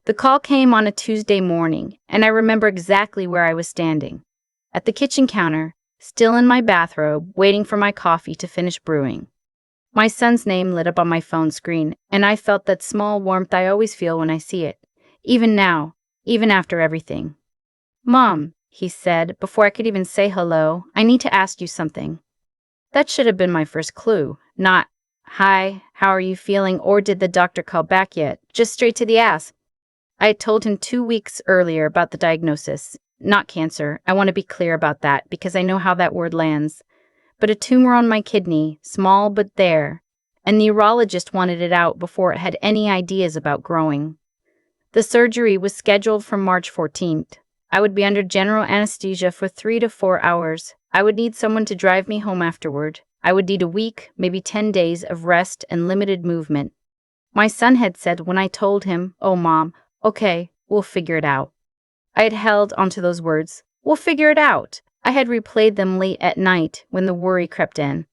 The call came on a Tuesday morning, and I remember exactly where I was standing. At the kitchen counter, still in my bathrobe, waiting for my coffee to finish brewing. My son's name lit up on my phone screen, and I felt that small warmth I always feel when I see it. Even now, even after everything. "Mom," he said, before I could even say hello, "I need to ask you something." That should have been my first clue, not, "Hi, how are you feeling?" or "Did the doctor call back yet?" Just straight to the ask. I had told him 2 weeks earlier about the diagnosis. Not cancer, I want to be clear about that because I know how that word lands. But a tumor on my kidney, small but there, and the urologist wanted it out before it had any ideas about growing. The surgery was scheduled for March 14th. I would be under general anesthesia for 3 to 4 hours. I would need someone to drive me home afterward. I would need a week, maybe 10 days of rest and limited movement. My son had said when I told him, "Oh, Mom, okay, we'll figure it out." I had held onto those words, "We'll figure it out." I had replayed them late at night when the worry crept in.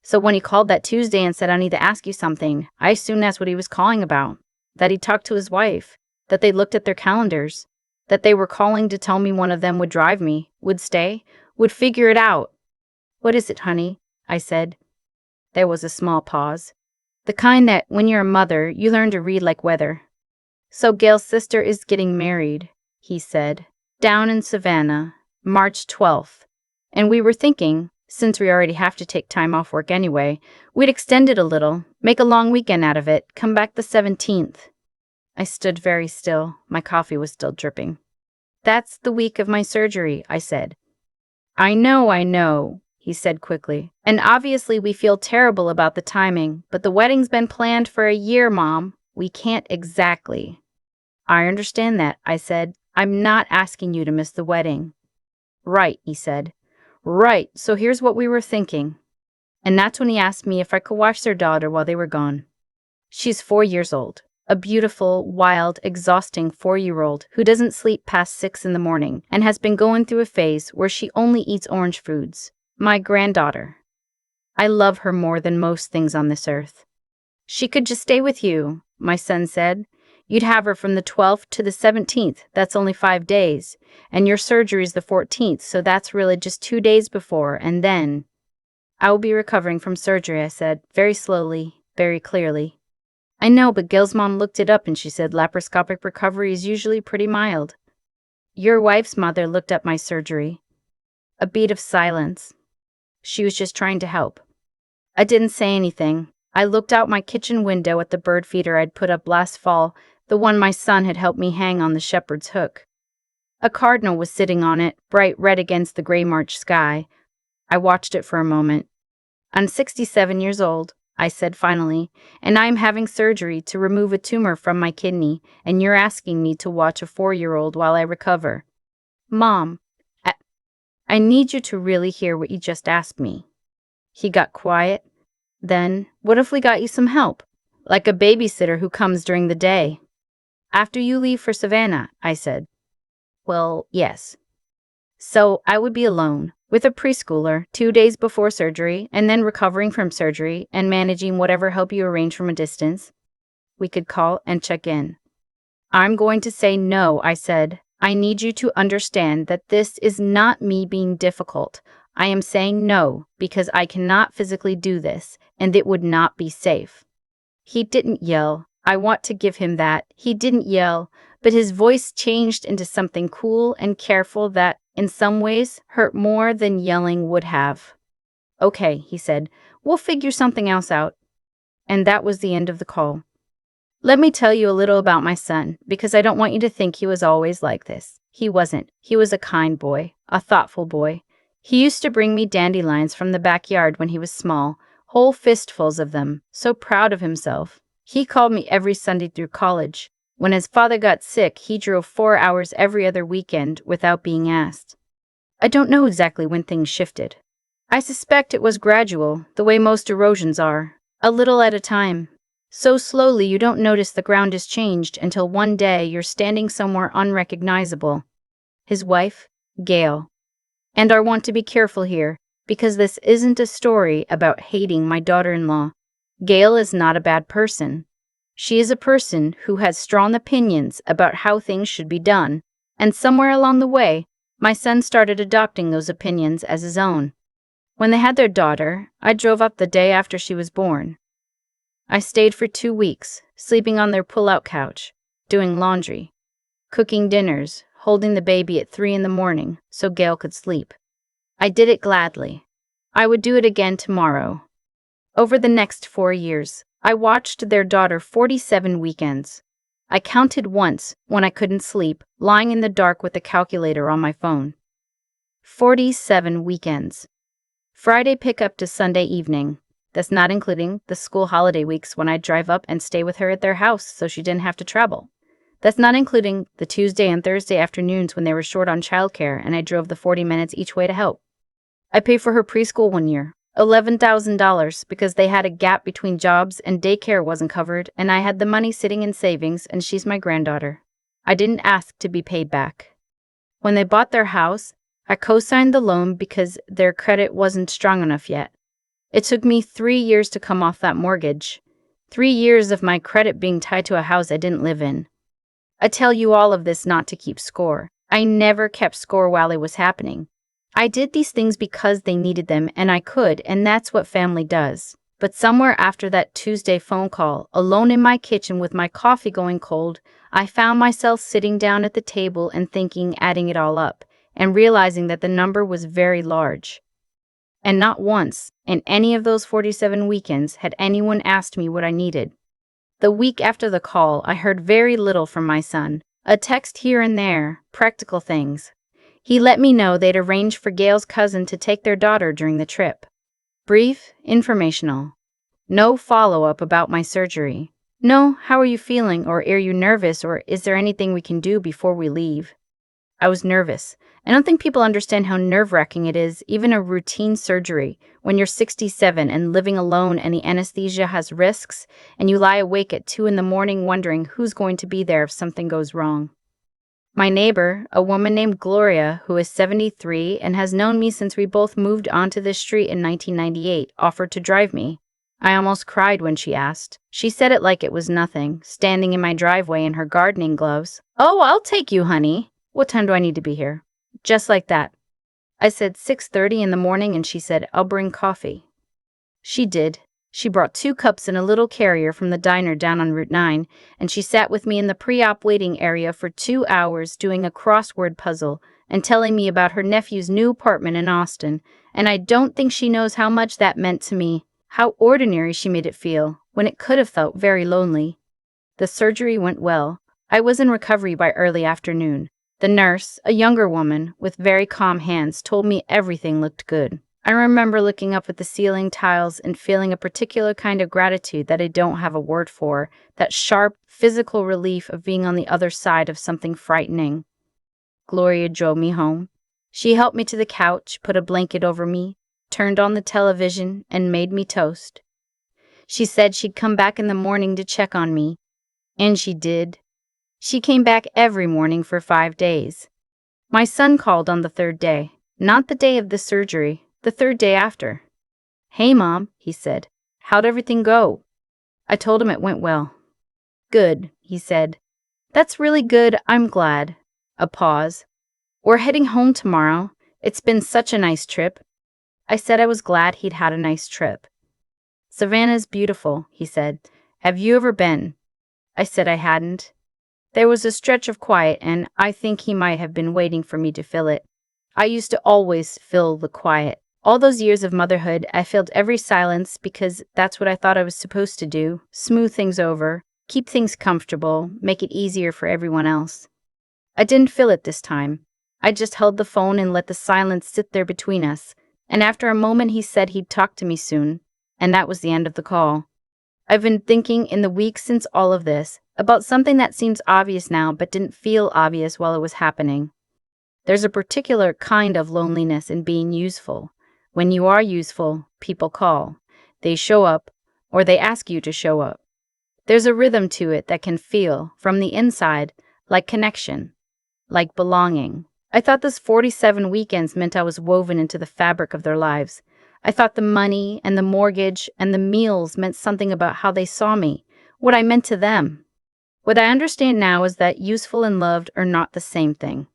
So when he called that Tuesday and said, "I need to ask you something," I assumed that's what he was calling about. That he talked to his wife, that they looked at their calendars, that they were calling to tell me one of them would drive me, would stay, would figure it out. "What is it, honey?" I said. There was a small pause. The kind that, when you're a mother, you learn to read like weather. "So Gail's sister is getting married," he said, "down in Savannah, March 12th. And we were thinking, since we already have to take time off work anyway, we'd extend it a little, make a long weekend out of it, come back the 17th. I stood very still. My coffee was still dripping. "That's the week of my surgery," I said. I know, he said quickly. "And obviously we feel terrible about the timing, but the wedding's been planned for a year, Mom. We can't exactly." "I understand that," I said. "I'm not asking you to miss the wedding." "Right," he said. "Right, so here's what we were thinking." And that's when he asked me if I could watch their daughter while they were gone. She's 4 years old. A beautiful, wild, exhausting 4-year-old who doesn't sleep past 6 in the morning and has been going through a phase where she only eats orange foods. My granddaughter. I love her more than most things on this earth. "She could just stay with you," my son said. "You'd have her from the 12th to the 17th, that's only 5 days, and your surgery's the 14th, so that's really just 2 days before, and then—" "I will be recovering from surgery," I said, very slowly, very clearly. "I know, but Gil's mom looked it up and she said laparoscopic recovery is usually pretty mild." Your wife's mother looked up my surgery. A beat of silence. She was just trying to help. I didn't say anything. I looked out my kitchen window at the bird feeder I'd put up last fall, the one my son had helped me hang on the shepherd's hook. A cardinal was sitting on it, bright red against the gray March sky. I watched it for a moment. "I'm 67 years old," I said finally, "and I'm having surgery to remove a tumor from my kidney, and you're asking me to watch a 4-year-old while I recover. Mom, I need you to really hear what you just asked me." He got quiet. Then, "What if we got you some help? Like a babysitter who comes during the day?" "After you leave for Savannah," I said. "Well, yes." So I would be alone, with a preschooler, 2 days before surgery, and then recovering from surgery and managing whatever help you arrange from a distance. We could call and check in. "I'm going to say no," I said. "I need you to understand that this is not me being difficult. I am saying no because I cannot physically do this, and it would not be safe." He didn't yell. I want to give him that. He didn't yell, but his voice changed into something cool and careful that, in some ways, hurt more than yelling would have. "Okay," he said, "we'll figure something else out." And that was the end of the call. Let me tell you a little about my son, because I don't want you to think he was always like this. He wasn't. He was a kind boy, a thoughtful boy. He used to bring me dandelions from the backyard when he was small, whole fistfuls of them, so proud of himself. He called me every Sunday through college. When his father got sick, he drove 4 hours every other weekend without being asked. I don't know exactly when things shifted. I suspect it was gradual, the way most erosions are, a little at a time. So slowly you don't notice the ground has changed until one day you're standing somewhere unrecognizable. His wife, Gail. And I want to be careful here, because this isn't a story about hating my daughter-in-law. Gail is not a bad person. She is a person who has strong opinions about how things should be done, and somewhere along the way, my son started adopting those opinions as his own. When they had their daughter, I drove up the day after she was born. I stayed for 2 weeks, sleeping on their pull-out couch, doing laundry, cooking dinners, holding the baby at 3 in the morning so Gail could sleep. I did it gladly. I would do it again tomorrow. Over the next 4 years, I watched their daughter 47 weekends. I counted once when I couldn't sleep, lying in the dark with a calculator on my phone. 47 weekends. Friday pickup to Sunday evening. That's not including the school holiday weeks when I'd drive up and stay with her at their house so she didn't have to travel. That's not including the Tuesday and Thursday afternoons when they were short on childcare and I drove the 40 minutes each way to help. I paid for her preschool one year, $11,000, because they had a gap between jobs and daycare wasn't covered, and I had the money sitting in savings, and she's my granddaughter. I didn't ask to be paid back. When they bought their house, I co-signed the loan because their credit wasn't strong enough yet. It took me 3 years to come off that mortgage. 3 years of my credit being tied to a house I didn't live in. I tell you all of this not to keep score. I never kept score while it was happening. I did these things because they needed them and I could, and that's what family does. But somewhere after that Tuesday phone call, alone in my kitchen with my coffee going cold, I found myself sitting down at the table and thinking, adding it all up, and realizing that the number was very large. And not once, in any of those 47 weekends, had anyone asked me what I needed. The week after the call, I heard very little from my son. A text here and there, practical things. He let me know they'd arranged for Gail's cousin to take their daughter during the trip. Brief, informational. No follow-up about my surgery. No, how are you feeling, or are you nervous, or is there anything we can do before we leave? I was nervous. I don't think people understand how nerve-wracking it is, even a routine surgery, when you're 67 and living alone and the anesthesia has risks, and you lie awake at 2 in the morning wondering who's going to be there if something goes wrong. My neighbor, a woman named Gloria, who is 73 and has known me since we both moved onto this street in 1998, offered to drive me. I almost cried when she asked. She said it like it was nothing, standing in my driveway in her gardening gloves. "Oh, I'll take you, honey. What time do I need to be here?" Just like that. I said 6:30 in the morning and she said, "I'll bring coffee." She did. She brought 2 cups in a little carrier from the diner down on Route 9, and she sat with me in the pre-op waiting area for 2 hours doing a crossword puzzle and telling me about her nephew's new apartment in Austin, and I don't think she knows how much that meant to me, how ordinary she made it feel, when it could have felt very lonely. The surgery went well. I was in recovery by early afternoon. The nurse, a younger woman with very calm hands, told me everything looked good. I remember looking up at the ceiling tiles and feeling a particular kind of gratitude that I don't have a word for, that sharp, physical relief of being on the other side of something frightening. Gloria drove me home. She helped me to the couch, put a blanket over me, turned on the television, and made me toast. She said she'd come back in the morning to check on me. And she did. She came back every morning for 5 days. My son called on the 3rd day, not the day of the surgery, the 3rd day after. "Hey, Mom," he said. "How'd everything go?" I told him it went well. "Good," he said. "That's really good, I'm glad." A pause. "We're heading home tomorrow. It's been such a nice trip." I said I was glad he'd had a nice trip. "Savannah's beautiful," he said. "Have you ever been?" I said I hadn't. There was a stretch of quiet, and I think he might have been waiting for me to fill it. I used to always fill the quiet. All those years of motherhood, I filled every silence because that's what I thought I was supposed to do. Smooth things over, keep things comfortable, make it easier for everyone else. I didn't fill it this time. I just held the phone and let the silence sit there between us. And after a moment he said he'd talk to me soon. And that was the end of the call. I've been thinking in the weeks since all of this about something that seems obvious now but didn't feel obvious while it was happening. There's a particular kind of loneliness in being useful. When you are useful, people call. They show up, or they ask you to show up. There's a rhythm to it that can feel, from the inside, like connection, like belonging. I thought those 47 weekends meant I was woven into the fabric of their lives. I thought the money and the mortgage and the meals meant something about how they saw me, what I meant to them. What I understand now is that useful and loved are not the same thing.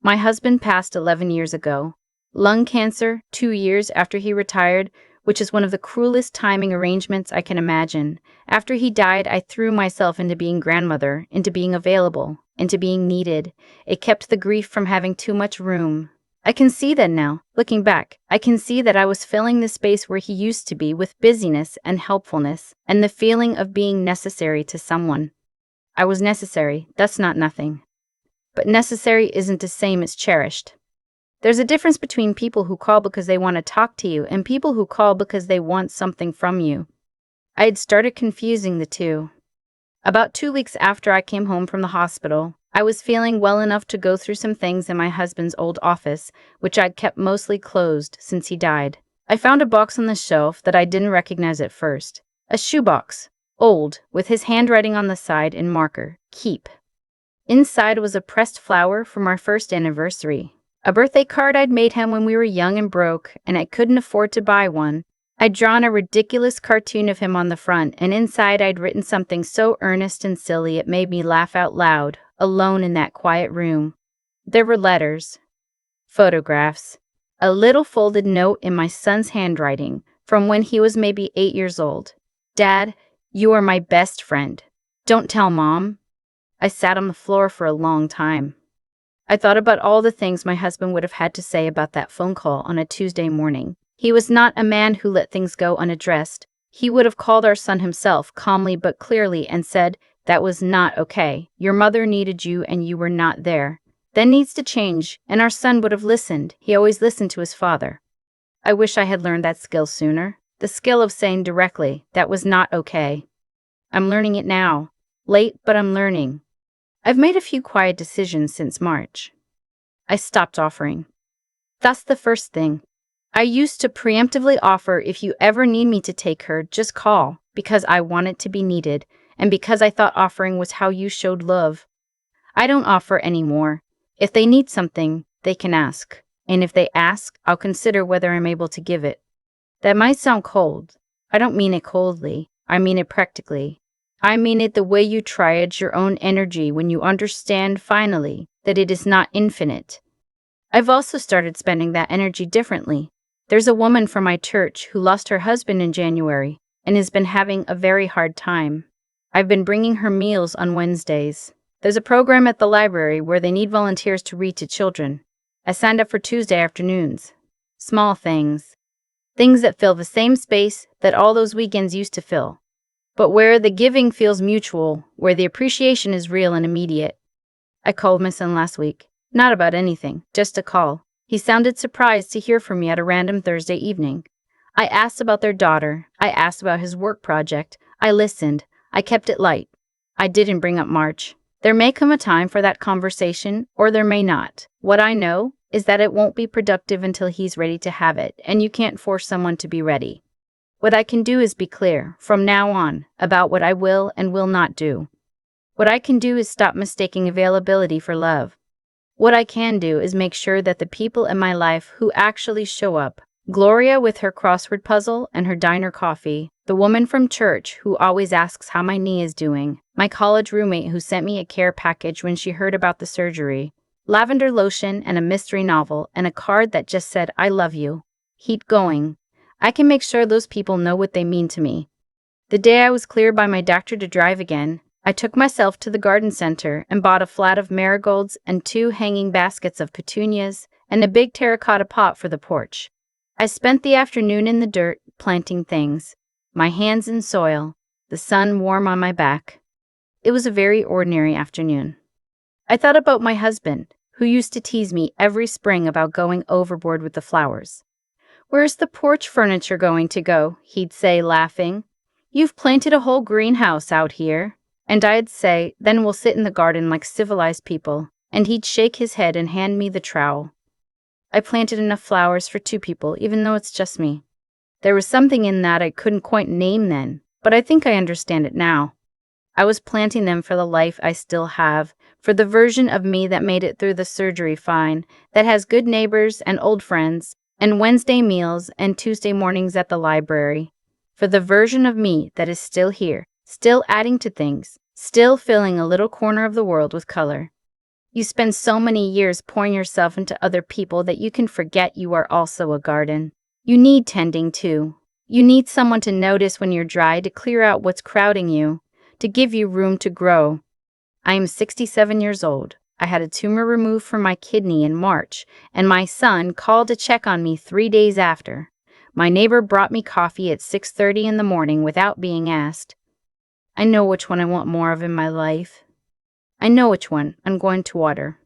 My husband passed 11 years ago. Lung cancer, 2 years after he retired, which is one of the cruelest timing arrangements I can imagine. After he died, I threw myself into being grandmother, into being available, into being needed. It kept the grief from having too much room. I can see that now, looking back. I can see that I was filling the space where he used to be with busyness and helpfulness, and the feeling of being necessary to someone. I was necessary, that's not nothing. But necessary isn't the same as cherished. There's a difference between people who call because they want to talk to you and people who call because they want something from you. I had started confusing the two. About 2 weeks after I came home from the hospital, I was feeling well enough to go through some things in my husband's old office, which I'd kept mostly closed since he died. I found a box on the shelf that I didn't recognize at first. A shoebox, old, with his handwriting on the side in marker, keep. Inside was a pressed flower from our first anniversary. A birthday card I'd made him when we were young and broke, and I couldn't afford to buy one. I'd drawn a ridiculous cartoon of him on the front, and inside I'd written something so earnest and silly it made me laugh out loud, alone in that quiet room. There were letters, photographs, a little folded note in my son's handwriting from when he was maybe 8 years old. Dad, you are my best friend. Don't tell Mom. I sat on the floor for a long time. I thought about all the things my husband would have had to say about that phone call on a Tuesday morning. He was not a man who let things go unaddressed. He would have called our son himself, calmly but clearly, and said, "That was not okay. Your mother needed you and you were not there. That needs to change," and our son would have listened. He always listened to his father. I wish I had learned that skill sooner. The skill of saying directly, "That was not okay." I'm learning it now. Late, but I'm learning. I've made a few quiet decisions since March. I stopped offering. That's the first thing. I used to preemptively offer, "If you ever need me to take her, just call," because I wanted to be needed, and because I thought offering was how you showed love. I don't offer anymore. If they need something, they can ask. And if they ask, I'll consider whether I'm able to give it. That might sound cold. I don't mean it coldly. I mean it practically. I mean it the way you triage your own energy when you understand finally that it is not infinite. I've also started spending that energy differently. There's a woman from my church who lost her husband in January and has been having a very hard time. I've been bringing her meals on Wednesdays. There's a program at the library where they need volunteers to read to children. I signed up for Tuesday afternoons. Small things. Things that fill the same space that all those weekends used to fill. But where the giving feels mutual, where the appreciation is real and immediate. I called my son last week. Not about anything, just a call. He sounded surprised to hear from me at a random Thursday evening. I asked about their daughter. I asked about his work project. I listened. I kept it light. I didn't bring up March. There may come a time for that conversation, or there may not. What I know is that it won't be productive until he's ready to have it, and you can't force someone to be ready. What I can do is be clear, from now on, about what I will and will not do. What I can do is stop mistaking availability for love. What I can do is make sure that the people in my life who actually show up, Gloria with her crossword puzzle and her diner coffee, the woman from church who always asks how my knee is doing, my college roommate who sent me a care package when she heard about the surgery, lavender lotion and a mystery novel and a card that just said, "I love you." Keep going. I can make sure those people know what they mean to me. The day I was cleared by my doctor to drive again, I took myself to the garden center and bought a flat of marigolds and 2 hanging baskets of petunias and a big terracotta pot for the porch. I spent the afternoon in the dirt, planting things, my hands in soil, the sun warm on my back. It was a very ordinary afternoon. I thought about my husband, who used to tease me every spring about going overboard with the flowers. "Where's the porch furniture going to go?" he'd say, laughing. "You've planted a whole greenhouse out here." And I'd say, "Then we'll sit in the garden like civilized people." And he'd shake his head and hand me the trowel. I planted enough flowers for 2 people, even though it's just me. There was something in that I couldn't quite name then, but I think I understand it now. I was planting them for the life I still have, for the version of me that made it through the surgery fine, that has good neighbors and old friends, and Wednesday meals and Tuesday mornings at the library. For the version of me that is still here, still adding to things, still filling a little corner of the world with color. You spend so many years pouring yourself into other people that you can forget you are also a garden. You need tending too. You need someone to notice when you're dry, to clear out what's crowding you, to give you room to grow. I am 67 years old. I had a tumor removed from my kidney in March, and my son called to check on me 3 days after. My neighbor brought me coffee at 6:30 in the morning without being asked. I know which one I want more of in my life. I know which one I'm going to water.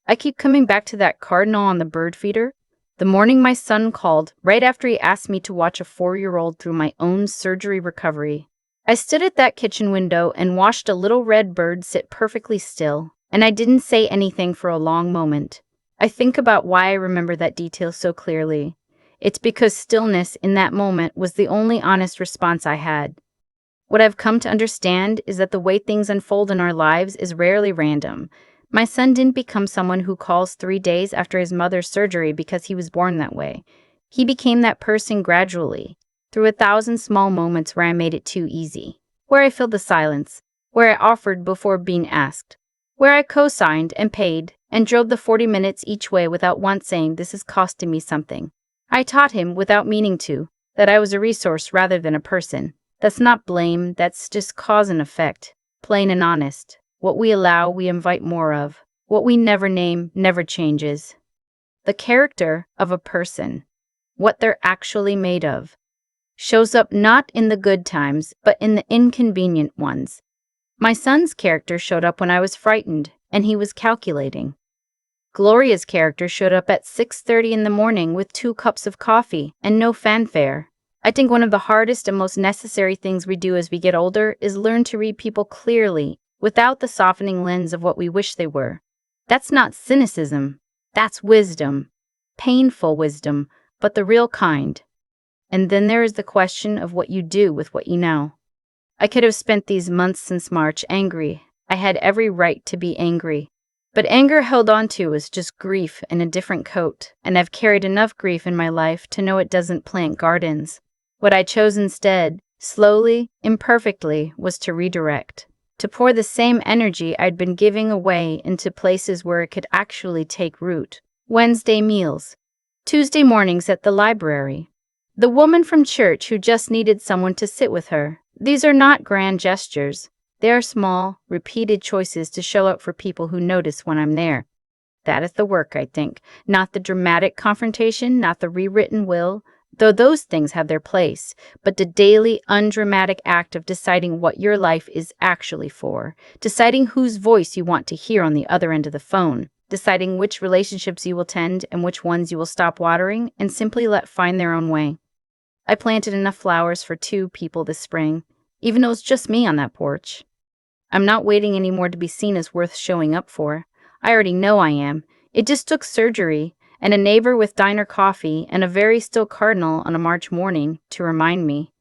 I keep coming back to that cardinal on the bird feeder. The morning my son called, right after he asked me to watch a 4-year-old through my own surgery recovery. I stood at that kitchen window and watched a little red bird sit perfectly still, and I didn't say anything for a long moment. I think about why I remember that detail so clearly. It's because stillness in that moment was the only honest response I had. What I've come to understand is that the way things unfold in our lives is rarely random. My son didn't become someone who calls 3 days after his mother's surgery because he was born that way. He became that person gradually, through 1,000 small moments where I made it too easy, where I filled the silence, where I offered before being asked, where I co-signed and paid and drove the 40 minutes each way without once saying, "This is costing me something." I taught him, without meaning to, that I was a resource rather than a person. That's not blame, that's just cause and effect, plain and honest. What we allow, we invite more of. What we never name, never changes. The character of a person, what they're actually made of, shows up not in the good times, but in the inconvenient ones. My son's character showed up when I was frightened, and he was calculating. Gloria's character showed up at 6:30 in the morning with 2 cups of coffee and no fanfare. I think one of the hardest and most necessary things we do as we get older is learn to read people clearly, without the softening lens of what we wish they were. That's not cynicism. That's wisdom. Painful wisdom, but the real kind. And then there is the question of what you do with what you know. I could have spent these months since March angry. I had every right to be angry. But anger held on to is just grief in a different coat, and I've carried enough grief in my life to know it doesn't plant gardens. What I chose instead, slowly, imperfectly, was to redirect, to pour the same energy I'd been giving away into places where it could actually take root. Wednesday meals, Tuesday mornings at the library, the woman from church who just needed someone to sit with her. These are not grand gestures. They are small, repeated choices to show up for people who notice when I'm there. That is the work, I think, not the dramatic confrontation, not the rewritten will, though those things have their place, but the daily, undramatic act of deciding what your life is actually for, deciding whose voice you want to hear on the other end of the phone, deciding which relationships you will tend and which ones you will stop watering and simply let find their own way. I planted enough flowers for 2 people this spring, even though it's just me on that porch. I'm not waiting anymore to be seen as worth showing up for. I already know I am. It just took surgery and a neighbor with diner coffee and a very still cardinal on a March morning to remind me.